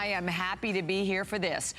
I am happy to be here for this.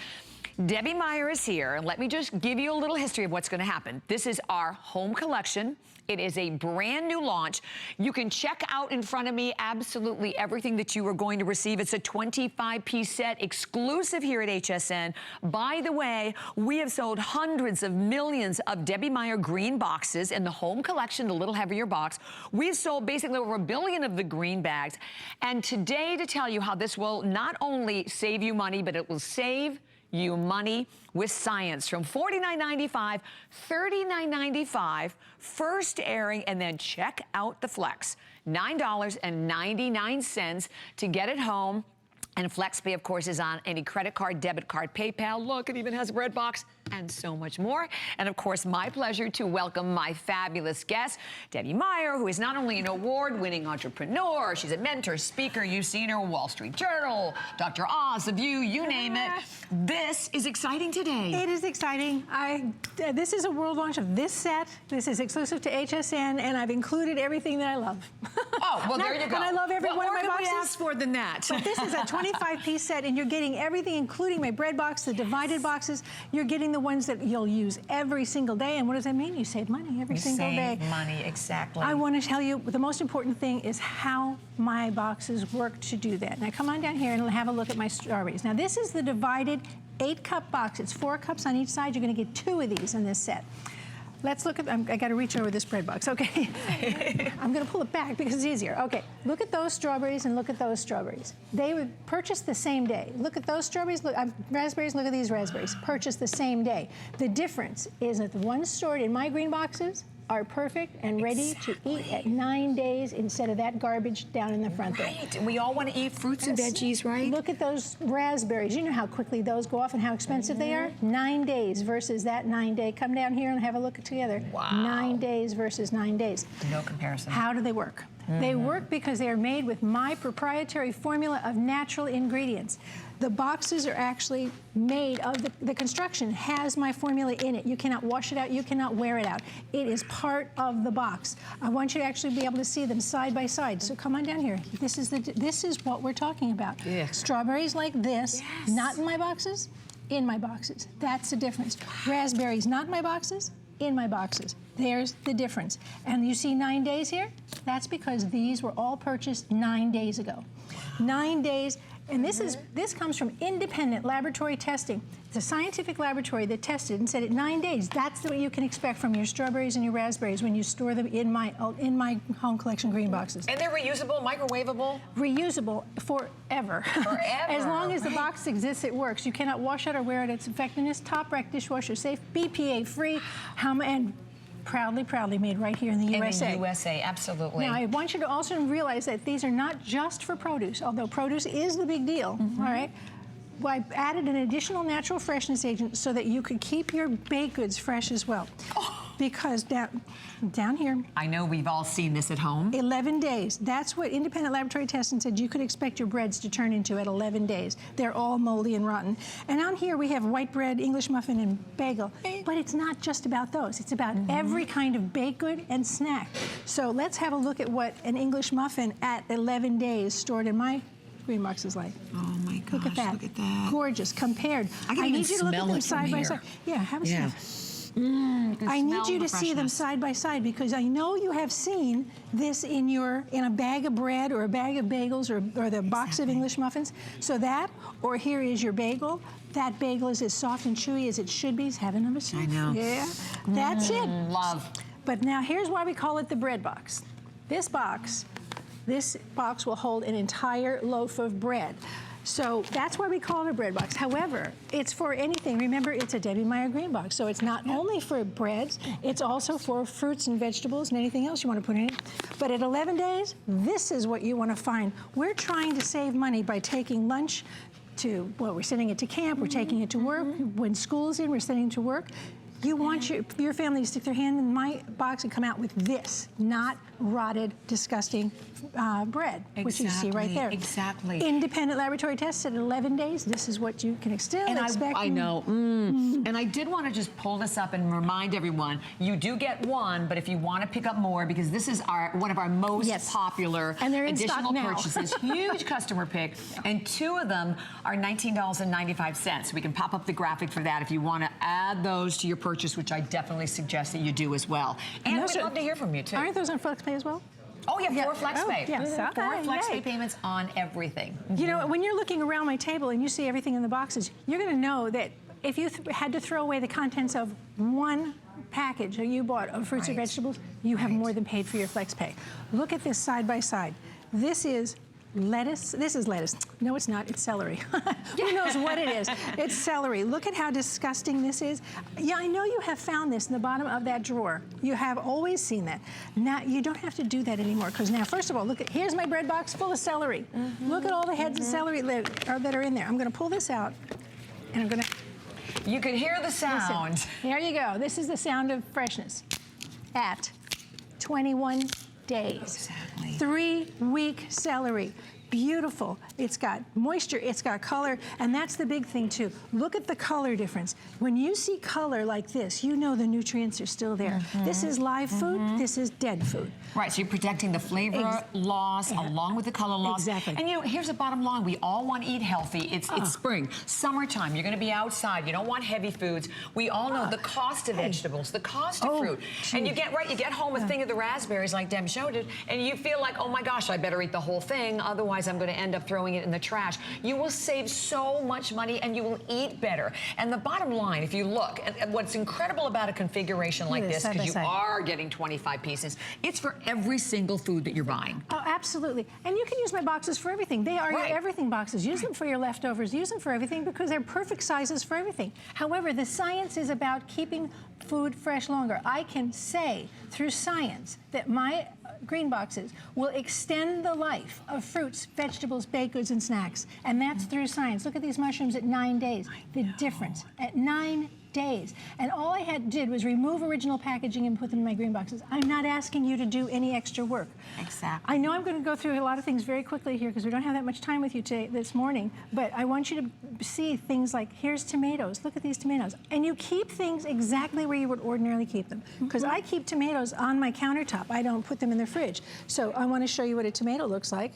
Debbie Meyer is here, and let me just give you a little history of what's going to happen. This is our home collection. It is a brand new launch. You can check out in front of me absolutely everything that you are going to receive. It's a 25-piece set exclusive here at HSN. By the way, we have sold hundreds of millions of Debbie Meyer green boxes in the home collection, the little heavier box. We've sold basically over 1 billion of the green bags. And today, to tell you how this will not only save you money, but it will save you money with science. From $49.95, $39.95, first airing, and then check out the flex. $9.99 to get it home. And FlexPay, of course, is on any credit card, debit card, PayPal. Look, it even has a bread box and so much more. And, of course, my pleasure to welcome my fabulous guest, Debbie Meyer, who is not only an award-winning entrepreneur, she's a mentor, speaker. You've seen her, Wall Street Journal, Dr. Oz, The View, you name it. This is exciting today. It is exciting. This is a world launch of this set. This is exclusive to HSN, and I've included everything that I love. Oh, well, there you go. And I love every one of my boxes. What could we ask for than that? But this is a 25-piece set, and you're getting everything, including my bread box, the divided boxes. You're getting the ones that you'll use every single day. And what does that mean? You save money every single day. Save money, exactly. I want to tell you, the most important thing is how my boxes work to do that. Now, come on down here and have a look at my strawberries. Now, this is the divided 8-cup box. It's 4 cups on each side. You're going to get 2 of these in this set. Let's look at, I got to reach over this bread box, okay? I'm going to pull it back because it's easier. Okay, look at those strawberries and look at those strawberries. They were purchased the same day. Look at those strawberries, look, raspberries, look at these raspberries. Purchased the same day. The difference is that the ones stored in my green boxes are perfect and ready to eat at 9 days instead of that garbage down in the front there. Right, and we all want to eat fruits and veggies, right? Look at those raspberries. You know how quickly those go off and how expensive they are? 9 days versus that 9-day. Come down here and have a look together. Wow. 9 days versus 9 days. No comparison. How do they work? They work because they are made with my proprietary formula of natural ingredients. The boxes are actually made of, the construction has my formula in it. You cannot wash it out, you cannot wear it out. It is part of the box. I want you to actually be able to see them side by side. So come on down here. This is what we're talking about. Yeah. Strawberries like this, not in my boxes, in my boxes. That's the difference. Raspberries not in my boxes, in my boxes. There's the difference. And you see 9 days here? That's because these were all purchased 9 days ago. 9 days, and this comes from independent laboratory testing. It's a scientific laboratory that tested and said at 9 days, that's what you can expect from your strawberries and your raspberries when you store them in my home collection green boxes. And they're reusable, microwavable? Reusable forever. Forever. As long as the box exists, it works. You cannot wash it or wear it. It's effectiveness, top rack dishwasher safe, BPA free, and proudly made right here in the USA. In the USA, absolutely. Now, I want you to also realize that these are not just for produce, although produce is the big deal, all right? Well, I added an additional natural freshness agent so that you could keep your baked goods fresh as well. Because down here, I know we've all seen this at home. 11 days. That's what independent laboratory testing said you could expect your breads to turn into at 11 days. They're all moldy and rotten. And on here we have white bread, English muffin, and bagel. But it's not just about those. It's about every kind of baked good and snack. So let's have a look at what an English muffin at 11 days stored in my green box is like. Oh my gosh, look at that. Look at that. Gorgeous, compared. I need you to look at them side by side. Yeah, have a smell. I need you to see them side by side because I know you have seen this in a bag of bread or a bag of bagels or the box of English muffins. So that, or here is your bagel. That bagel is as soft and chewy as it should be. Have another sip. I know. Yeah, that's it. Love. But now here's why we call it the bread box. This box will hold an entire loaf of bread. So that's why we call it a bread box. However, it's for anything. Remember, it's a Debbie Meyer green box. So it's not only for breads, it's also for fruits and vegetables and anything else you want to put in it. But at 11 days, this is what you want to find. We're trying to save money by taking lunch to, well, we're sending it to camp, we're taking it to work. When school's in, we're sending it to work. You want your family to stick their hand in my box and come out with this, not rotted, disgusting bread, which you see right there. Exactly. Independent laboratory tests at 11 days. This is what you can still expect. I know. And I did want to just pull this up and remind everyone, you do get one, but if you want to pick up more, because this is one of our most popular additional purchases, huge customer pick, and 2 of them are $19.95. We can pop up the graphic for that if you want to add those to your purchase, which I definitely suggest that you do as well. And we'd love to hear from you too. Aren't those on FlexPay as well? Oh, yeah, 4 FlexPay. Yes. 4 FlexPay payments on everything. You know, when you're looking around my table and you see everything in the boxes, you're going to know that if you had to throw away the contents of one package that you bought of fruits or vegetables, you have more than paid for your FlexPay. Look at this side by side. This is lettuce. This is lettuce. No, it's not. It's celery. Who knows what it is? It's celery. Look at how disgusting this is. Yeah, I know you have found this in the bottom of that drawer. You have always seen that. Now, you don't have to do that anymore, because now, first of all, look at, here's my bread box full of celery. Look at all the heads of celery that are in there. I'm going to pull this out, and I'm going to... You can hear the sound. Listen, there you go. This is the sound of freshness at 21 days. Exactly. 3-week celery. Beautiful. It's got moisture, it's got color, and that's the big thing too. Look at the color difference. When you see color like this, you know the nutrients are still there. This is live food, this is dead food. Right, so you're protecting the flavor loss along with the color loss. Exactly. And you know, here's the bottom line. We all want to eat healthy. It's spring, summertime. You're going to be outside. You don't want heavy foods. We all know the cost of vegetables, the cost of fruit. And you get home a thing of the raspberries like Deb showed it, and you feel like, oh my gosh, I better eat the whole thing, otherwise I'm going to end up throwing it in the trash. You will save so much money and you will eat better. And the bottom line, if you look, and what's incredible about a configuration like this, because you are getting 25 pieces, it's for every single food that you're buying. Oh, absolutely. And you can use my boxes for everything. They are your everything boxes. Use them for your leftovers. Use them for everything because they're perfect sizes for everything. However, the science is about keeping food fresh longer. I can say through science that my green boxes will extend the life of fruits, vegetables, baked goods, and snacks. And that's through science. Look at these mushrooms at 9 days. The difference at 9 days. And all I did was remove original packaging and put them in my green boxes. I'm not asking you to do any extra work. Exactly. I know I'm going to go through a lot of things very quickly here because we don't have that much time with you this morning, but I want you to see things like, here's tomatoes. Look at these tomatoes. And you keep things exactly where you would ordinarily keep them. Because I keep tomatoes on my countertop. I don't put them in the fridge. So I want to show you what a tomato looks like.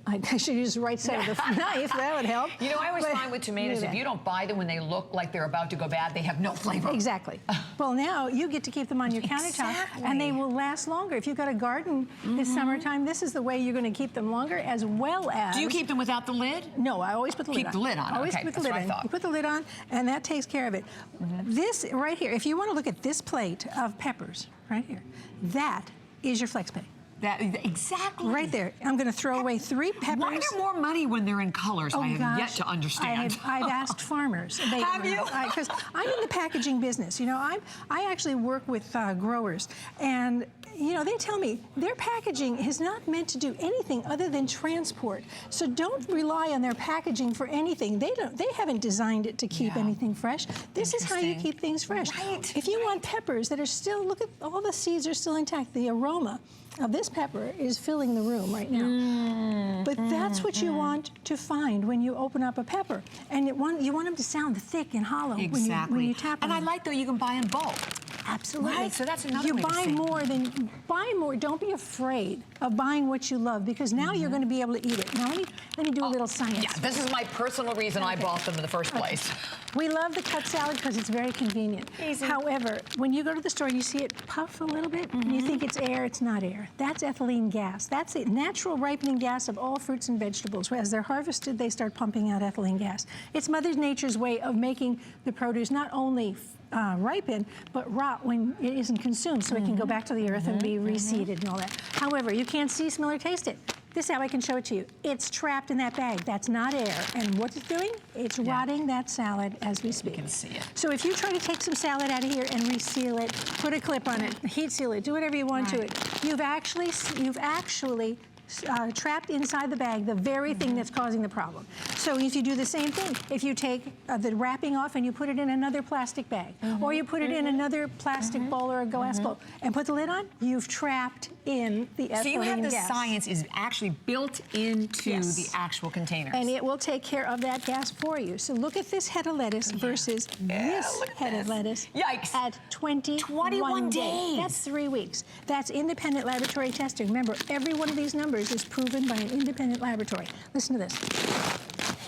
I should use the right side of the knife. That would help. You know, I always find with tomatoes, if you don't buy them when they look like they're about to go bad, they have no flavor. Exactly. Well, now you get to keep them on your countertop, and they will last longer. If you've got a garden this summertime, this is the way you're going to keep them longer, as well as... Do you keep them without the lid? No, I always put the lid on. Keep the lid on. Always put the lid on. You put the lid on, and that takes care of it. This right here, if you want to look at this plate of peppers right here, that is your FlexPay. Exactly. Right there. I'm going to throw away 3 peppers. Why are there more money when they're in colors? I have yet to understand. I've asked farmers. Have you? Because I'm in the packaging business. You know, I actually work with growers, and you know, they tell me their packaging is not meant to do anything other than transport. So don't rely on their packaging for anything. They haven't designed it to keep anything fresh. This is how you keep things fresh. Right. If you want peppers that are still, look at all the seeds are still intact. The aroma of this pepper is filling the room right now. But that's what you want to find when you open up a pepper. And you want them to sound thick and hollow when you tap them. And I like though you can buy in bulk. Absolutely. Right, so that's another way to buy more. Don't be afraid of buying what you love, because now you're going to be able to eat it. Now let me do a little science. Yeah, this is my personal reason I bought them in the first place. We love the cut salad because it's very convenient. Easy. However, when you go to the store and you see it puff a little bit, and you think it's air, it's not air. That's ethylene gas. That's the natural ripening gas of all fruits and vegetables. As they're harvested, they start pumping out ethylene gas. It's Mother Nature's way of making the produce not only ripen, but rot when it isn't consumed, so it can go back to the earth and be reseeded and all that. However, you can't see, smell, or taste it. This is how I can show it to you. It's trapped in that bag. That's not air. And what it's doing? It's rotting that salad as we speak. You can see it. So if you try to take some salad out of here and reseal it, put a clip on it, heat seal it, do whatever you want to it, you've actually trapped inside the bag, the very thing that's causing the problem. So if you do the same thing, if you take the wrapping off and you put it in another plastic bag, or you put it in another plastic bowl or a glass bowl, and put the lid on, you've trapped in the ethylene gas. So you have the science is actually built into the actual containers. And it will take care of that gas for you. So look at this head of lettuce versus this head of lettuce. Yikes. At 21 days. That's 3 weeks. That's independent laboratory testing. Remember, every one of these numbers is proven by an independent laboratory. Listen to this.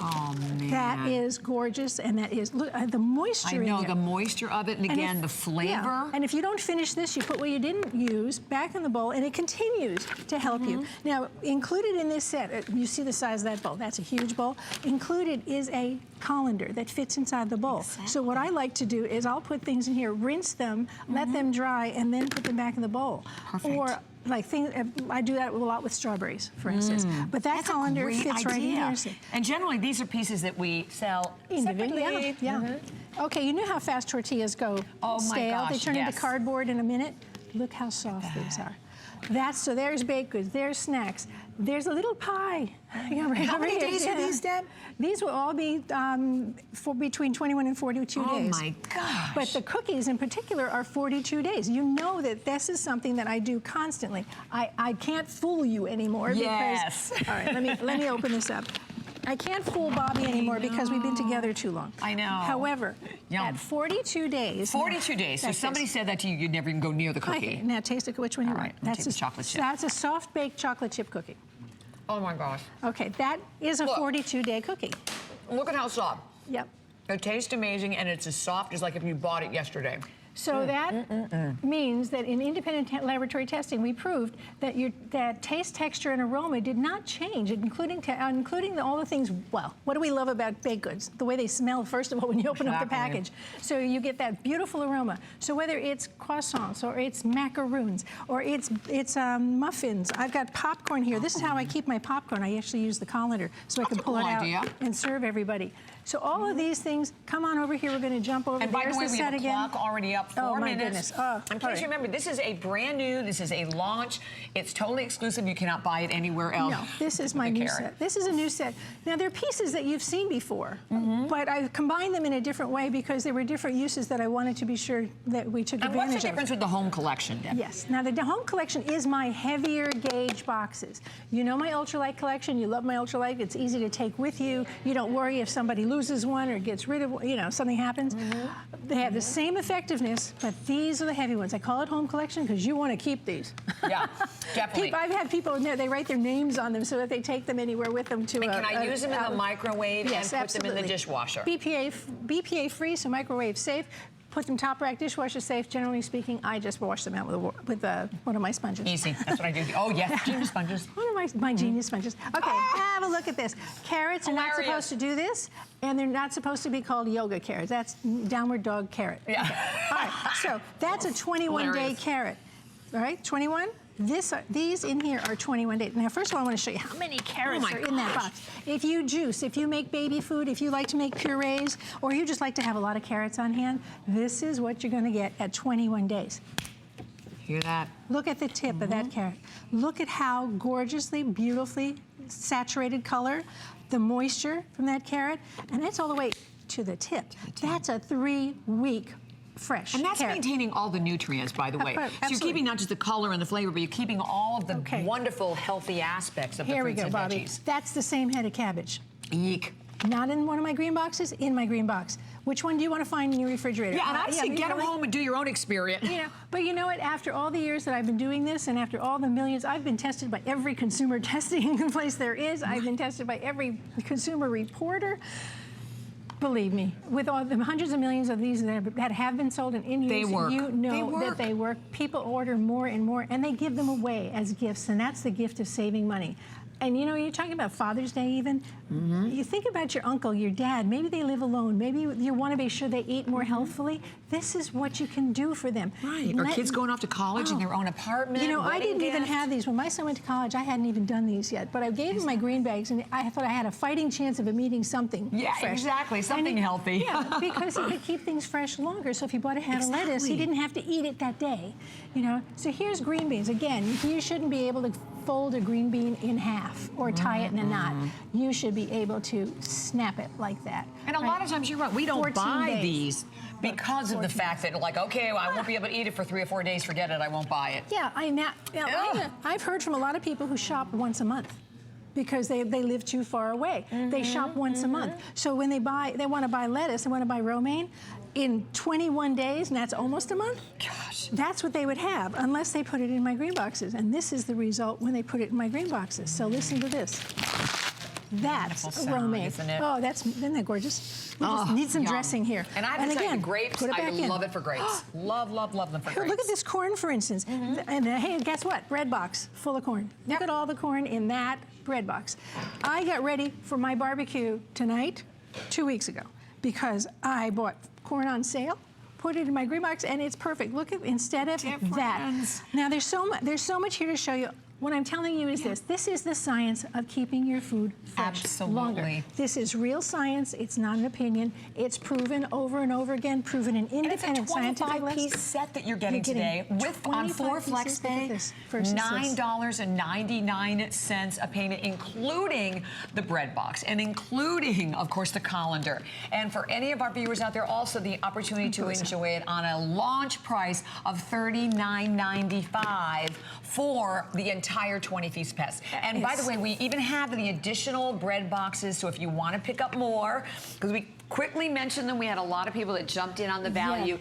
Oh, man. That is gorgeous, and that is, look, the moisture in I know, there. the moisture of it, and again, the flavor. Yeah. And if you don't finish this, you put what you didn't use back in the bowl, and it continues to help you. Now, included in this set, you see the size of that bowl. That's a huge bowl. Included is a colander that fits inside the bowl. Exactly. So what I like to do is I'll put things in here, rinse them, let them dry, and then put them back in the bowl. Perfect. Or like things, I do that a lot with strawberries, for instance. But that colander fits right in here. And generally, these are pieces that we sell individually. Okay, you know how fast tortillas go stale? They turn into cardboard in a minute. Look how soft these are. So there's baked goods, there's snacks, there's a little pie. How many days are these, Deb? These will all be for between 21 and 42 days. Oh my gosh. But the cookies in particular are 42 days. You know that this is something that I do constantly. I can't fool you anymore because, all right, let me open this up. I can't fool Bobby anymore because we've been together too long. I know. However, at 42 days. 42 days. So somebody said that to you, you'd never even go near the cookie. Okay, now taste it. Which one you want? That's a chocolate chip. That's a soft baked chocolate chip cookie. Oh my gosh. Okay, that is a 42-day cookie. Look at how soft. Yep. It tastes amazing, and it's as soft as like if you bought it yesterday. So that means that in independent laboratory testing, we proved that that taste, texture, and aroma did not change, including all the things. Well, what do we love about baked goods? The way they smell, first of all, when you open up the package. So you get that beautiful aroma. So whether it's croissants or it's macaroons or it's muffins, I've got popcorn here. This is how I keep my popcorn. I actually use the colander so I can pull it out and serve everybody. So all of these things, come on over here. We're going to jump over. And by the way, we have a clock already up 4 minutes. My goodness. Oh, in case you remember, this is a brand new, this is a launch. It's totally exclusive. You cannot buy it anywhere else. No, this is my new set. This is a new set. Now, they're pieces that you've seen before, but I combined them in a different way because there were different uses that I wanted to be sure that we took advantage of. And what's the difference with the home collection, Deb? Yes. Now, the home collection is my heavier gauge boxes. You know my ultralight collection. You love my ultralight. It's easy to take with you. You don't worry if somebody loses one or gets rid of, something happens. They have the same effectiveness, but these are the heavy ones. I call it home collection because you want to keep these. Yeah, definitely. I've had people in there, they write their names on them so that they take them anywhere with them to and can I use them in the microwave and put them in the dishwasher? BPA free, so microwave safe. Put them top rack, dishwasher safe. Generally speaking, I just wash them out with one of my sponges. Easy, that's what I do. Oh yes, genius sponges. One of my genius sponges. Okay, have a look at this. Carrots are not supposed to do this, and they're not supposed to be called yoga carrots. That's downward dog carrot. Yeah. Okay. All right, so that's a 21-day carrot. All right, 21. These in here are 21 days. Now, first of all, I want to show you how many carrots are in that box. If you juice, if you make baby food, if you like to make purees, or you just like to have a lot of carrots on hand, this is what you're going to get at 21 days. Hear that? Look at the tip of that carrot. Look at how gorgeously, beautifully saturated color, the moisture from that carrot, and that's all the way to the tip. That's a 3-week fresh And that's maintaining all the nutrients, by the way. So you're keeping not just the color and the flavor, but you're keeping all of the wonderful, healthy aspects of the fruits and Bobby. veggies. That's the same head of cabbage. Eek. Not in one of my green boxes, in my green box. Which one do you want to find in your refrigerator? Yeah, and I'd say get them home and do your own experiment. But you know what? After all the years that I've been doing this, and after all the millions, I've been tested by every consumer testing place there is. I've been tested by every consumer reporter. Believe me, with all the hundreds of millions of these that have been sold and in use, you know that they work. People order more and more, and they give them away as gifts, and that's the gift of saving money. And you're talking about Father's Day even. You think about your uncle, your dad, maybe they live alone. Maybe you want to be sure they eat more healthfully. This is what you can do for them. Right, or kids going off to college in their own apartment. I didn't even have these. When my son went to college, I hadn't even done these yet. But I gave him my green bags, and I thought I had a fighting chance of him eating something fresh. Exactly, something healthy. Yeah, because he could keep things fresh longer. So if he bought a head of lettuce, he didn't have to eat it that day. So here's green beans. Again, you shouldn't be able to fold a green bean in half or tie it in a knot. You should be able to snap it like that. And a lot of times you're right, we don't buy days. these because of the fact that, like, okay, well, I won't be able to eat it for 3 or 4 days, forget it, I won't buy it. Yeah, I've heard from a lot of people who shop once a month because they live too far away. They shop once a month. So when they want to buy lettuce, they want to buy romaine, in 21 days, and that's almost a month, gosh, that's what they would have unless they put it in my green boxes. And this is the result when they put it in my green boxes. So listen to this. That's sound, romaine. isn't it? Oh, isn't that gorgeous? We just need some dressing here. And I have to tell you, grapes, put it I back in. love it for grapes. Love them for grapes. Look at this corn, for instance. And hey, guess what? Bread box full of corn. Look at all the corn in that bread box. I got ready for my barbecue tonight 2 weeks ago because I bought corn on sale, put it in my green box, and it's perfect. Look at, instead of that. Now there's so much here to show you. What I'm telling you is this. This is the science of keeping your food fresh longer. This is real science. It's not an opinion. It's proven over and over again, proven in independent scientific labs. It's a 25-piece set that you're getting today with on 4 flex pay, $9.99 a payment, including the bread box and including, of course, the colander. And for any of our viewers out there, also the opportunity to enjoy it on a launch price of $39.95 for the entire 20-piece pest. And by the way, we even have the additional bread boxes, so if you want to pick up more, because we quickly mentioned them, we had a lot of people that jumped in on the value.